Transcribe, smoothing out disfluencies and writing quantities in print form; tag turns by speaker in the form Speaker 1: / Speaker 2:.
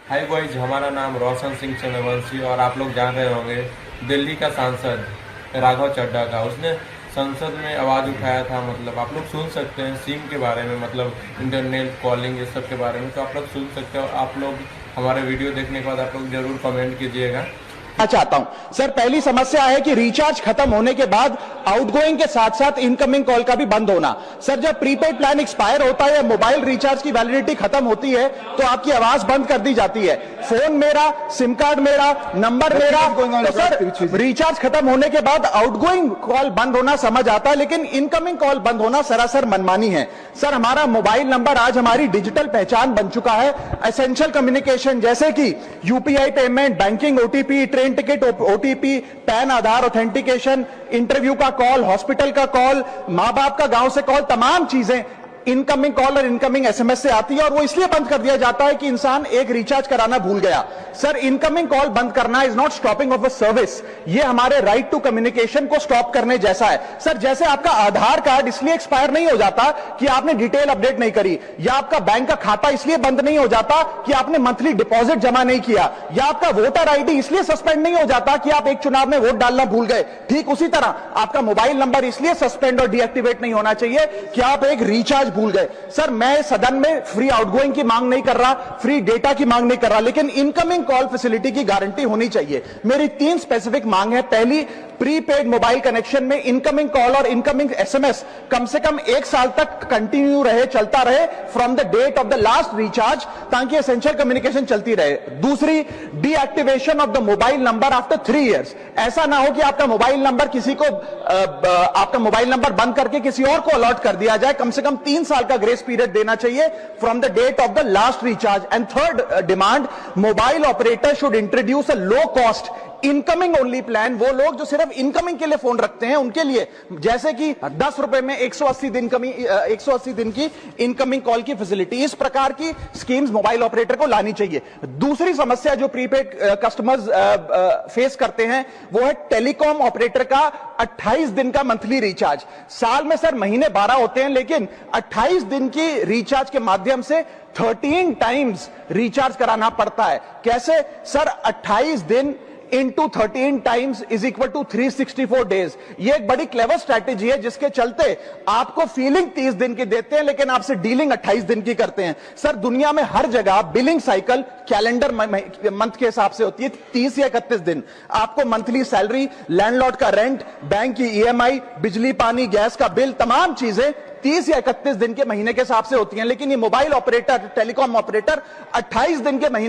Speaker 1: हाय boys, हमारा नाम रोशन सिंह चंद्रवंशी और आप लोग जान रहे होंगे दिल्ली का सांसद राघव चड्ढा का उसने संसद में आवाज़ उठाया था। मतलब आप लोग सुन सकते हैं सिम के बारे में, मतलब इंटरनेट कॉलिंग ये सब के बारे में, तो आप लोग सुन सकते हो। आप लोग हमारे वीडियो देखने के बाद आप लोग जरूर कमेंट कीजिएगा।
Speaker 2: चाहता हूं सर, पहली समस्या है कि रिचार्ज खत्म होने के बाद आउटगोइंग के साथ साथ इनकमिंग कॉल का भी बंद होना। सर, जब प्रीपेड प्लान एक्सपायर होता है या मोबाइल रिचार्ज की वैलिडिटी खत्म होती है तो आपकी आवाज बंद कर दी जाती है। फोन मेरा, सिम कार्ड मेरा, नंबर मेरा, तो सर रिचार्ज खत्म होने के बाद आउटगोइंग कॉल बंद होना समझ आता है, लेकिन इनकमिंग कॉल बंद होना सरासर मनमानी है। सर, हमारा मोबाइल नंबर आज हमारी डिजिटल पहचान बन चुका है। एसेंशियल कम्युनिकेशन जैसे कि UPI payment, banking, OTP, train ticket OTP, PAN Aadhaar authentication, interview का कॉल, हॉस्पिटल का कॉल, मां बाप का गांव से कॉल, तमाम चीजें इनकमिंग कॉल और इनकमिंग एसएमएस से आती है और वो इसलिए बंद कर दिया जाता है कि इंसान एक रिचार्ज कराना भूल गया। सर, इनकमिंग कॉल बंद करना is not stopping of a service, ये हमारे राइट टू कम्युनिकेशन को स्टॉप करने जैसा है। सर, जैसे आपका आधार कार्ड इसलिए एक्सपायर नहीं हो जाता कि आपने डिटेल अपडेट नहीं करी, या आपका बैंक का खाता इसलिए बंद नहीं हो जाता कि आपने मंथली डिपॉजिट जमा नहीं किया, या आपका वोटर आईडी इसलिए सस्पेंड नहीं हो जाता कि आप एक चुनाव में वोट डालना भूल गए। ठीक उसी तरह आपका मोबाइल नंबर इसलिए सस्पेंड और डीएक्टिवेट नहीं होना चाहिए कि आप एक रिचार्ज भूल गए। सर, मैं सदन में फ्री आउटगोइंग की मांग नहीं कर रहा, फ्री डेटा की मांग नहीं कर रहा, लेकिन इनकमिंग कॉल फैसिलिटी की गारंटी होनी चाहिए। मेरी 3 स्पेसिफिक मांग है। पहली, प्रीपेड मोबाइल कनेक्शन में इनकमिंग कॉल और इनकमिंग एसएमएस कम से कम 1 साल तक कंटिन्यू रहे, चलता रहे from the date of the last recharge, ताकि एसेंशियल कम्युनिकेशन चलती रहे। दूसरी, deactivation of the mobile number after 3 years. ऐसा ना हो कि आपका मोबाइल नंबर किसी को आपका मोबाइल नंबर बंद करके किसी और को अलॉट कर दिया जाए। कम से कम 3 साल का ग्रेस पीरियड देना चाहिए from the date of the last recharge. And third demand, mobile operator should introduce a low cost incoming only plan. वो लोग जो सिर्फ इनकमिंग के लिए फोन रखते हैं उनके लिए, जैसे कि 10 रुपए में 180 दिन की इनकमिंग कॉल की फैसिलिटी, इस प्रकार की स्कीम्स मोबाइल ऑपरेटर को लानी चाहिए। दूसरी समस्या जो प्रीपेड कस्टमर्स फेस करते हैं वो है टेलीकॉम ऑपरेटर का 28 दिन का मंथली रिचार्ज। साल में सर महीने 12 होते हैं, लेकिन 28 दिन की रिचार्ज के माध्यम से 13 टाइम्स रिचार्ज कराना पड़ता है। कैसे सर? 28 दिन into 13 times is equal to 364 days. ये एक बड़ी क्लेवर स्ट्रैटेजी है जिसके चलते आपको फीलिंग 30 दिन की देते हैं, लेकिन आपसे डीलिंग 28 दिन की करते हैं। सर, दुनिया में हर जगह बिलिंग साइकिल कैलेंडर मंथ के हिसाब से होती है, 30 या 31 दिन। आपको मंथली सैलरी, लैंडलॉर्ड का रेंट, बैंक की ईएमआई, बिजली पानी गैस का बिल, तमाम चीजें 30 या 31 दिन के महीने के हिसाब से होती हैं। लेकिन ये मोबाइल ऑपरेटर, टेलीकॉम ऑपरेटर 28 दिन के महीने